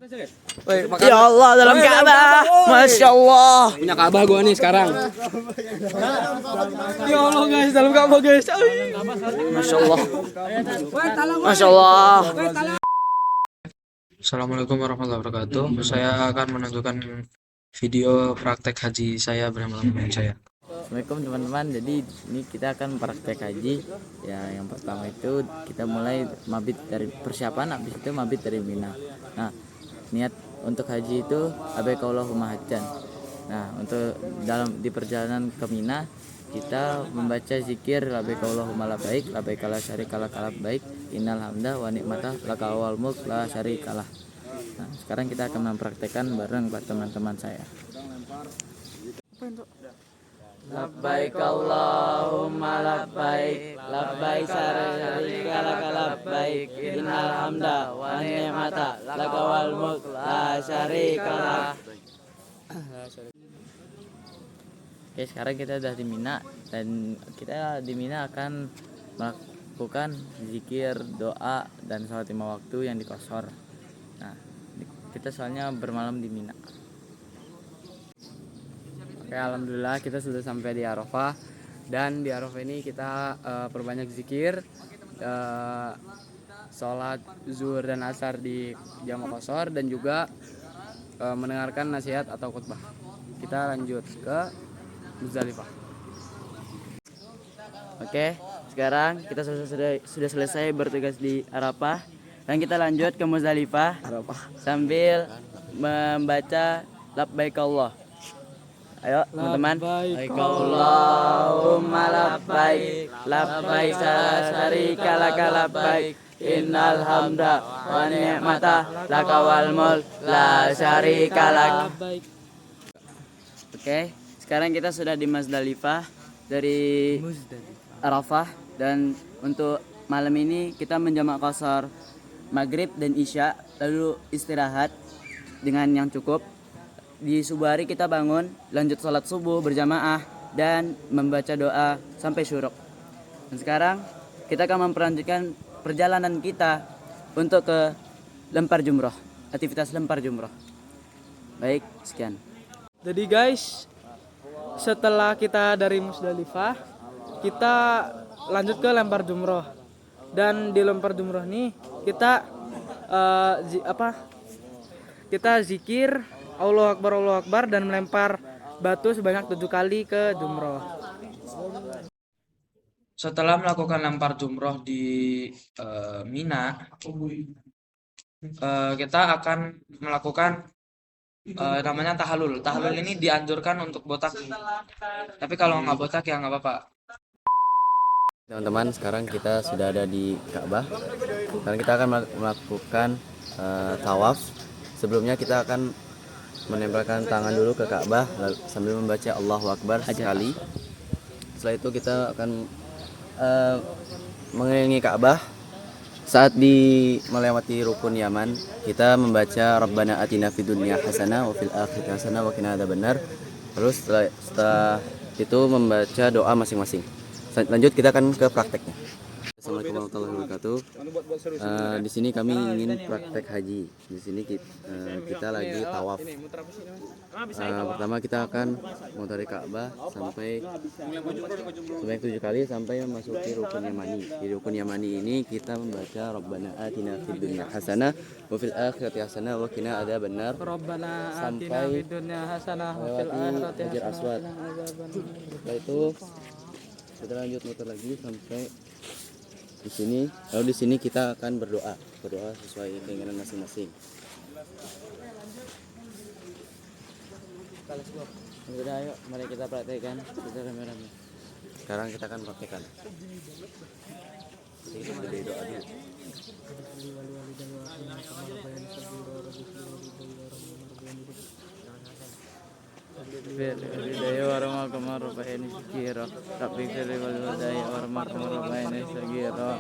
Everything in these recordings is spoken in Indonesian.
Ya Allah dalam Ka'bah, Masya Allah. Punya Ka'bah gua nih sekarang. Ya Allah guys, dalam Ka'bah guys. Masya Allah. Masya Allah. Assalamualaikum warahmatullahi wabarakatuh. Saya akan menunjukkan video praktek haji saya bersama teman saya. Assalamualaikum teman-teman. Jadi ini kita akan praktek haji. Ya, yang pertama itu kita mulai mabit dari persiapan, habis itu mabit dari Mina. Nah, niat untuk haji itu labbaik Allahumma hajjan. Nah, untuk di perjalanan ke Mina kita membaca zikir labbaik Allahumma labbaik, labbaik la syarika lak labbaik, innal hamda wa ni'mata laka wal mulk la syarikalah. Nah, sekarang kita akan mempraktekkan bareng buat teman-teman saya. Labbaik Allahumma labbaik, labbaik syarika lak labbaik, innal hamda wa ni'mata laka wal mulk la syarikalah. Oke, sekarang kita udah di Mina dan kita di Mina akan melakukan zikir, doa dan salat 5 waktu yang di Qashar. Nah, kita soalnya bermalam di Mina. Oke, alhamdulillah kita sudah sampai di Arafah, dan di Arafah ini kita perbanyak zikir, sholat zuhur dan asar di jamaah Qashar, dan juga mendengarkan nasihat atau khutbah. Kita lanjut ke Muzdalifah. Oke, sekarang kita sudah selesai bertugas di Arafah, dan kita lanjut ke Muzdalifah sambil membaca labbaik Allah. Ayo teman-teman. Labbaik Allahumma labbaik, labbaik syarika laka labbaik, innal hamda wa ni'mata laka wal mulk la syarika lak. Oke, sekarang kita sudah di Muzdalifah dari Arafah, dan untuk malam ini kita menjamak Qashar maghrib dan isya, lalu istirahat dengan yang cukup. Di subuh hari kita bangun, lanjut sholat subuh berjamaah dan membaca doa sampai syuruk. Dan sekarang kita akan memperlanjutkan perjalanan kita untuk ke lempar jumroh, aktivitas lempar jumroh. Baik, sekian. Jadi guys, setelah kita dari Muzdalifah, kita lanjut ke lempar jumroh. Dan di lempar jumroh nih kita kita zikir Allahu Akbar dan melempar batu sebanyak 7 kali ke jumroh. Setelah melakukan lempar jumroh di Mina, kita akan melakukan namanya tahalul. Tahalul ini dianjurkan untuk botak, tapi kalau nggak botak ya nggak apa-apa. Teman-teman, sekarang kita sudah ada di Ka'bah. Sekarang kita akan melakukan tawaf. Sebelumnya kita akan menempelkan tangan dulu ke Ka'bah sambil membaca Allahu Akbar sekali. Setelah itu kita akan mengelilingi Ka'bah. Saat melewati rukun Yaman, kita membaca Rabbana atina fid dunya hasanah wa fil akhirati hasanah wa qina adzabannar. Lalu setelah itu membaca doa masing-masing. Lanjut, kita akan ke prakteknya. Assalamualaikum warahmatullahi wabarakatuh. Di sini kami ingin praktek haji. Di sini kita lagi tawaf. Pertama kita akan dari Ka'bah sampai 7 kali sampai memasuki rukun Yamani. Di rukun Yamani ini kita membaca Rabbana atina fid dunya hasanah wa fil akhirati hasanah wa qina adzabannar sampai melewati Hajar Aswad. Setelah itu kita lanjut muter lagi sampai di sini. Lalu di sini kita akan berdoa sesuai keinginan masing-masing. Sudah, ayo mari kita praktekkan secara rame-rame. Sekarang kita akan praktekkan. Ini doa dulu. Hidayah warahmah kemarubaini syakira Rabbi fili wal hidayah warahmah kemarubaini syakira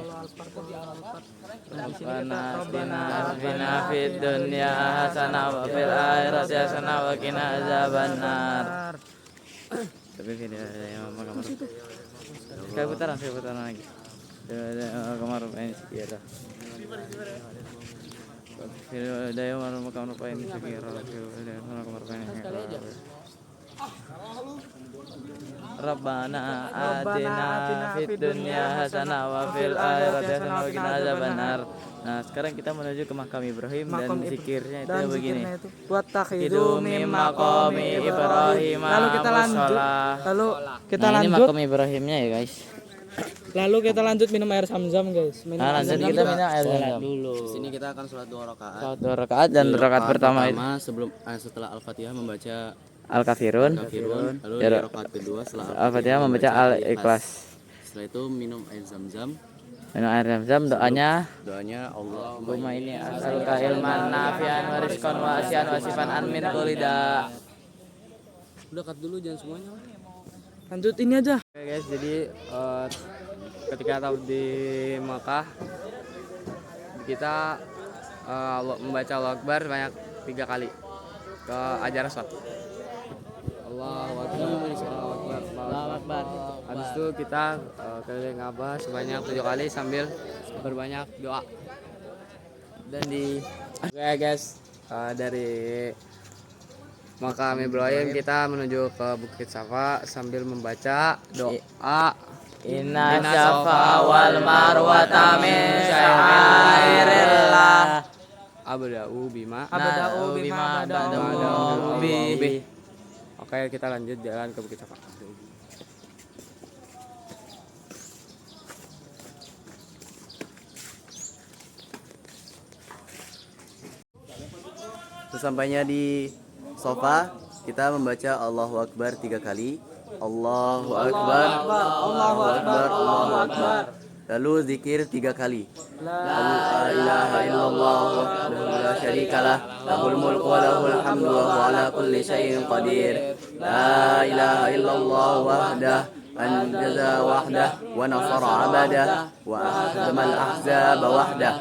Rabbana atina fid dunya hasanah wa fil akhirati hasanah wa qina adzabannar. Tapi fili warahmah kemarubaini sekali putaran lagi. Kemarubaini syakira Hidayah warahmatullahi wabarakatuh. Rabbana atina fid dunya hasanah wa fil akhirati hasanah wa qina adzabannar. Nah, sekarang kita menuju ke makam Ibrahim dan zikirnya itu dan begini. zikirnya itu wattakhidhu Hidu min mim maqami maqami Ibrahim. Ibrahim Lalu kita lanjut. musola. Nah, ini makam Ibrahimnya ya, guys. Lalu kita lanjut minum air Zam-Zam, guys. Minum Nah, air lanjut Zam-Zam. kita minum air zam-zam. Di sini kita akan sholat 2 rakaat. Salat 2 rakaat dan Di rakaat pertama itu sebelum setelah Al-Fatihah membaca Al-Kafirun. Kafirun, lalu Ya, di rakaat kedua setelah Al-Fatihah membaca Al-Ikhlas. Setelah itu minum air Zam-Zam. Minum air zam-zam, doanya Doanya Allahumma ini as'aluka ilman nafi'an wa rizqan wasi'an wa sifan an min kulli da'. Udah cut dulu jangan semuanya. Lanjut ini aja. Oke guys, jadi ketika tahu di Makkah kita membaca Allahu Akbar sebanyak 3 kali ke Hajar Aswad. Allahu Akbar, Allahu Akbar. Habis itu kita keliling Ka'bah sebanyak 7 kali sambil berbanyak doa. Dan oke guys, dari makam Ibrahim kita menuju ke Bukit Safa sambil membaca doa Inna Safa wal Marwata min sya'airillah. Abda'u bima bada'u bi. Oke, kita lanjut jalan ke Bukit Safa. Sesampainya di sofa, kita membaca Allahu Akbar 3 kali. Allahu Akbar, Allahu Akbar, Allahu Akbar. Lalu zikir 3 kali. La ilaha illallah wahdahu la syarikalah, lahul mulku wa lahul hamdu wa huwa ala kulli syai'in qadir. La ilaha illallah wahdah anjaza wahdah wa nasara 'abdah wa ahzamal ahzaba wahdah.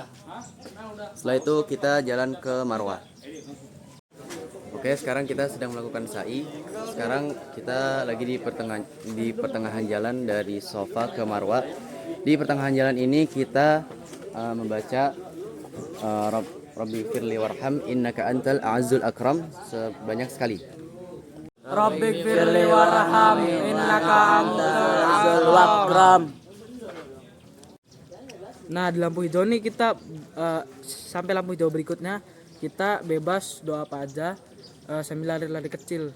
Setelah itu kita jalan ke Marwah. Oke, sekarang kita sedang melakukan sa'i. Sekarang kita lagi di pertengahan jalan dari Safa ke Marwah. Di pertengahan jalan ini kita membaca Rabbi firli warham innaka antal a'azzul akram sebanyak sekali. Rabbi firli warham innaka antal akram. Nah, di lampu hijau nih kita sampai lampu hijau berikutnya kita bebas doa apa aja sambil lari-lari kecil.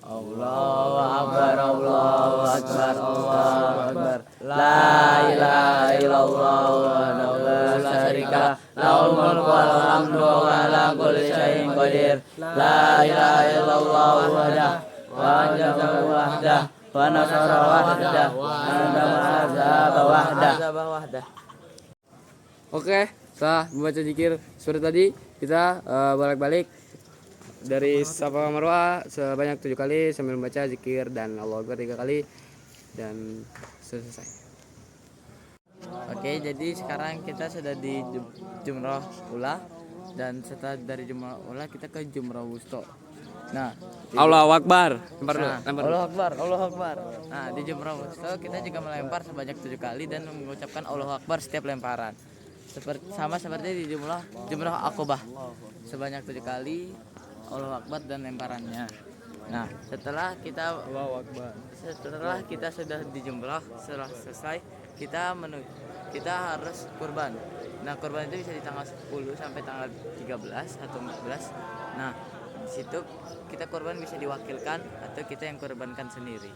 Allahu Akbar, Allahu Akbar, Allahu Akbar. La ilaha illallah wahdahu la syarikalah, lahul mulku wal hamdu wa huwa ala kulli syai'in qadir. La ilaha illallah wahdahu wa anjaza wahdahu wa nasara wahdahu wa ahzaba wahdahu. Oke, setelah membaca zikir sore tadi, kita balik-balik dari Safa Marwah sebanyak 7 kali sambil membaca zikir dan Allahu Akbar 3 kali dan selesai. Oke, jadi sekarang kita sudah di Jumrah Ula dan setelah dari Jumrah Ula kita ke Jumrah Wusta. Nah, Allahu Akbar. Allahu Akbar, Allahu Akbar. Nah, di Jumrah Wusta kita juga melempar sebanyak 7 kali dan mengucapkan Allahu Akbar setiap lemparan. Sama seperti di Jumrah Aqobah sebanyak 7 kali Allahu Akbar dan lemparannya. Nah, setelah kita sudah di Jumrah, setelah selesai kita harus kurban. Nah, kurban itu bisa di tanggal 10 sampai tanggal 13 atau 14. Nah, di situ kita kurban bisa diwakilkan atau kita yang kurbankan sendiri.